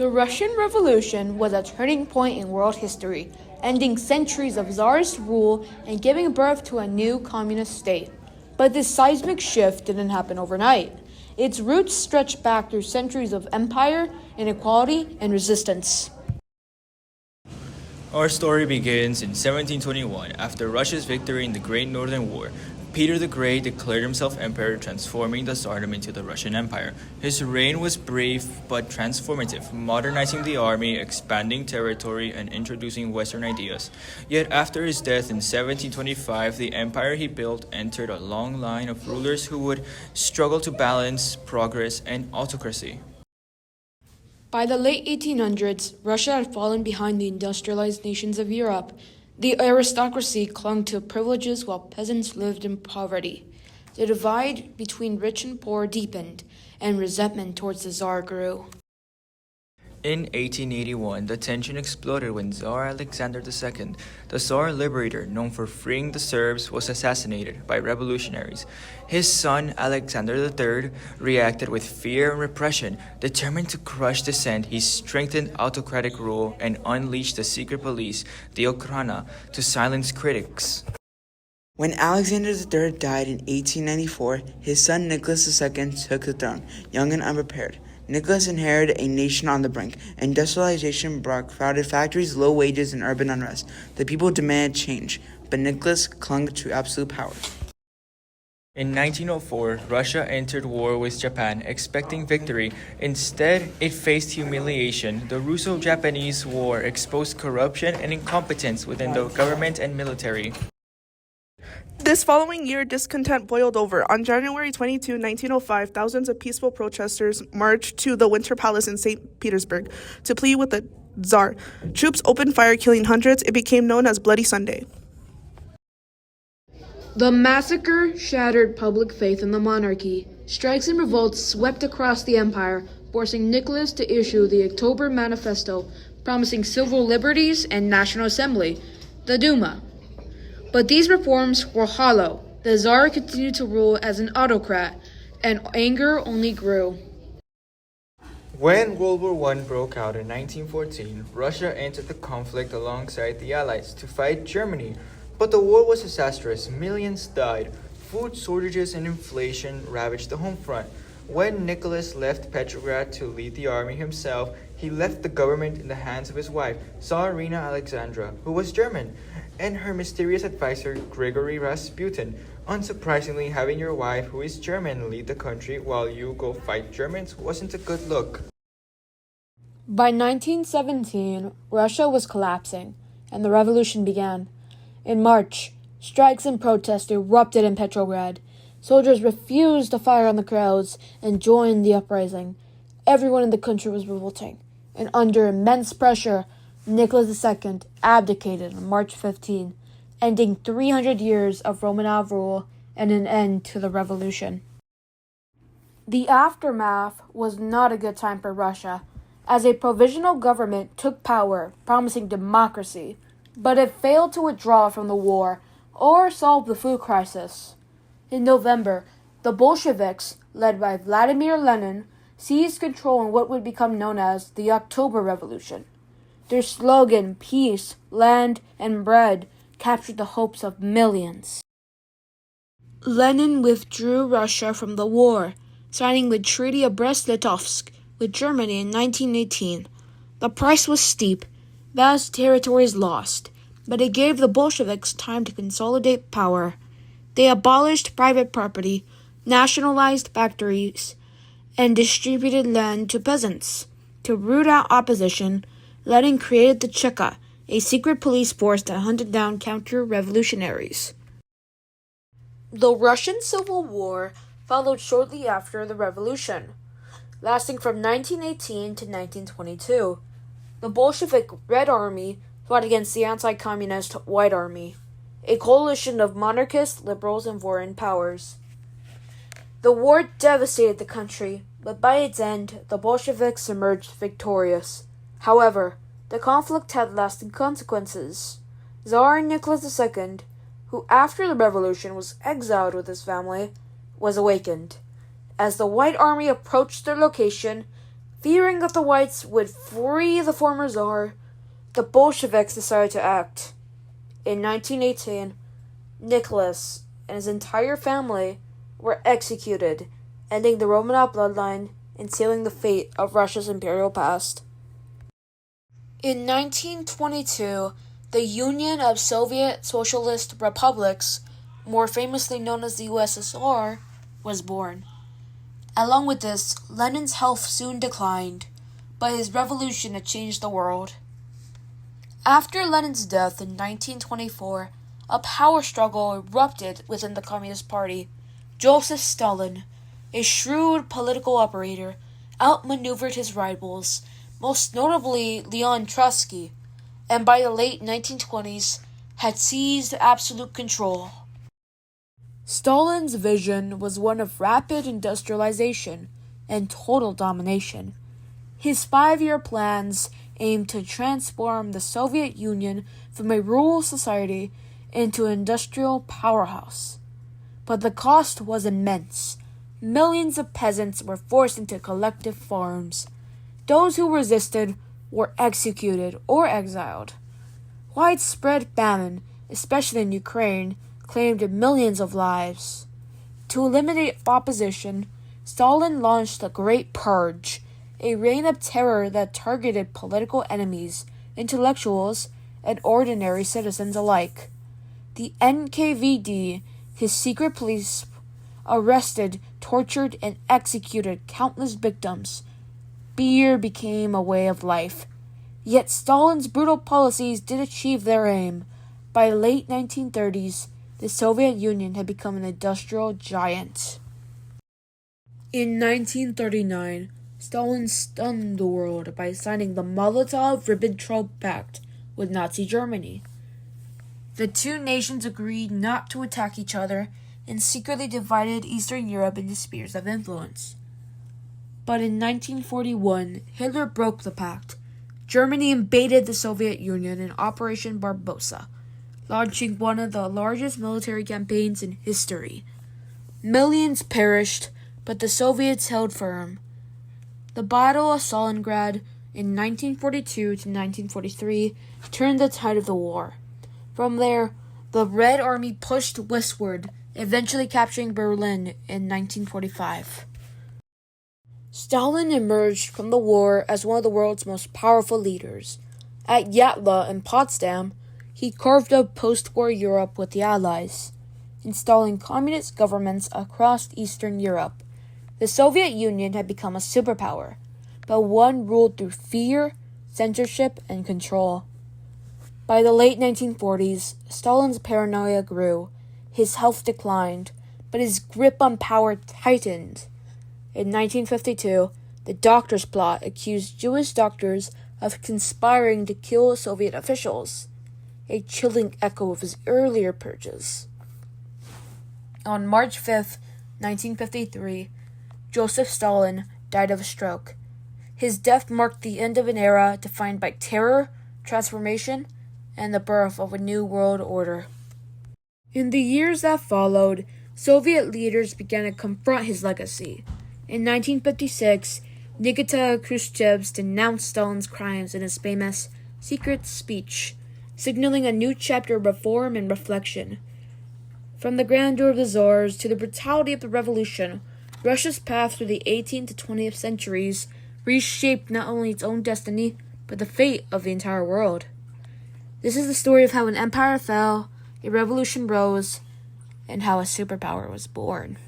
The Russian Revolution was a turning point in world history, ending centuries of czarist rule and giving birth to a new communist state. But this seismic shift didn't happen overnight. Its roots stretch back through centuries of empire, inequality, and resistance. Our story begins in 1721 after Russia's victory in the Great Northern War. Peter the Great declared himself emperor, transforming the Tsardom into the Russian Empire. His reign was brief but transformative, modernizing the army, expanding territory, and introducing Western ideas. Yet after his death in 1725, the empire he built entered a long line of rulers who would struggle to balance progress and autocracy. By the late 1800s, Russia had fallen behind the industrialized nations of Europe. The aristocracy clung to privileges while peasants lived in poverty. The divide between rich and poor deepened, and resentment towards the Tsar grew. In 1881, the tension exploded when Tsar Alexander II, the Tsar liberator known for freeing the Serbs, was assassinated by revolutionaries. His son, Alexander III, reacted with fear and repression. Determined to crush dissent, he strengthened autocratic rule and unleashed the secret police, the Okhrana, to silence critics. When Alexander III died in 1894, his son Nicholas II took the throne, young and unprepared. Nicholas inherited a nation on the brink. Industrialization brought crowded factories, low wages, and urban unrest. The people demanded change, but Nicholas clung to absolute power. In 1904, Russia entered war with Japan, expecting victory. Instead, it faced humiliation. The Russo-Japanese War exposed corruption and incompetence within the government and military. This following year, discontent boiled over. On January 22, 1905, thousands of peaceful protesters marched to the Winter Palace in St. Petersburg to plead with the Tsar. Troops opened fire, killing hundreds. It became known as Bloody Sunday. The massacre shattered public faith in the monarchy. Strikes and revolts swept across the empire, forcing Nicholas to issue the October Manifesto, promising civil liberties and national assembly, the Duma. But these reforms were hollow. The Tsar continued to rule as an autocrat, and anger only grew. When World War I broke out in 1914, Russia entered the conflict alongside the Allies to fight Germany. But the war was disastrous. Millions died. Food shortages and inflation ravaged the home front. When Nicholas left Petrograd to lead the army himself, he left the government in the hands of his wife, Tsarina Alexandra, who was German, and her mysterious advisor, Grigory Rasputin. Unsurprisingly, having your wife, who is German, lead the country while you go fight Germans wasn't a good look. By 1917, Russia was collapsing, and the revolution began. In March, strikes and protests erupted in Petrograd. Soldiers refused to fire on the crowds and joined the uprising. Everyone in the country was revolting, and under immense pressure, Nicholas II abdicated on March 15, ending 300 years of Romanov rule and an end to the revolution. The aftermath was not a good time for Russia, as a provisional government took power, promising democracy, but it failed to withdraw from the war or solve the food crisis. In November, the Bolsheviks, led by Vladimir Lenin, seized control in what would become known as the October Revolution. Their slogan, peace, land, and bread, captured the hopes of millions. Lenin withdrew Russia from the war, signing the Treaty of Brest-Litovsk with Germany in 1918. The price was steep, vast territories lost, but it gave the Bolsheviks time to consolidate power. They abolished private property, nationalized factories, and distributed land to peasants. To root out opposition, Lenin created the Cheka, a secret police force that hunted down counter-revolutionaries. The Russian Civil War followed shortly after the revolution, lasting from 1918 to 1922. The Bolshevik Red Army fought against the anti-communist White Army, a coalition of monarchists, liberals, and foreign powers. The war devastated the country, but by its end, the Bolsheviks emerged victorious. However, the conflict had lasting consequences. Tsar Nicholas II, who after the revolution was exiled with his family, was awakened. As the White Army approached their location, Fearing that the Whites would free the former Tsar, the Bolsheviks decided to act. In 1918, Nicholas and his entire family were executed, ending the Romanov bloodline and sealing the fate of Russia's imperial past. In 1922, the Union of Soviet Socialist Republics, more famously known as the USSR, was born. Along with this, Lenin's health soon declined, but his revolution had changed the world. After Lenin's death in 1924, a power struggle erupted within the Communist Party. Joseph Stalin, a shrewd political operator, outmaneuvered his rivals, most notably Leon Trotsky, and by the late 1920s had seized absolute control. Stalin's vision was one of rapid industrialization and total domination. His 5-year plans aimed to transform the Soviet Union from a rural society into an industrial powerhouse. But the cost was immense. Millions of peasants were forced into collective farms. Those who resisted were executed or exiled. Widespread famine, especially in Ukraine, claimed millions of lives. To eliminate opposition, Stalin launched the Great Purge, a reign of terror that targeted political enemies, intellectuals, and ordinary citizens alike. The NKVD, his secret police, arrested, tortured, and executed countless victims. Fear became a way of life. Yet Stalin's brutal policies did achieve their aim. By the late 1930s, the Soviet Union had become an industrial giant. In 1939, Stalin stunned the world by signing the Molotov-Ribbentrop Pact with Nazi Germany. The two nations agreed not to attack each other and secretly divided Eastern Europe into spheres of influence. But in 1941, Hitler broke the pact. Germany invaded the Soviet Union in Operation Barbarossa, launching one of the largest military campaigns in history. Millions perished, but the Soviets held firm. The Battle of Stalingrad in 1942 to 1943 turned the tide of the war. From there, the Red Army pushed westward, eventually capturing Berlin in 1945. Stalin emerged from the war as one of the world's most powerful leaders. At Yatla and Potsdam, he carved up post-war Europe with the Allies, installing communist governments across Eastern Europe. The Soviet Union had become a superpower, but one ruled through fear, censorship, and control. By the late 1940s, Stalin's paranoia grew. His health declined, but his grip on power tightened. In 1952, the Doctors' Plot accused Jewish doctors of conspiring to kill Soviet officials, a chilling echo of his earlier purges. On March 5, 1953, Joseph Stalin died of a stroke. His death marked the end of an era defined by terror, transformation, and the birth of a new world order. In the years that followed, Soviet leaders began to confront his legacy. In 1956, Nikita Khrushchev denounced Stalin's crimes in his famous secret speech, signaling a new chapter of reform and reflection. From the grandeur of the Tsars to the brutality of the revolution, Russia's path through the 18th to 20th centuries reshaped not only its own destiny, but the fate of the entire world. This is the story of how an empire fell, a revolution rose, and how a superpower was born.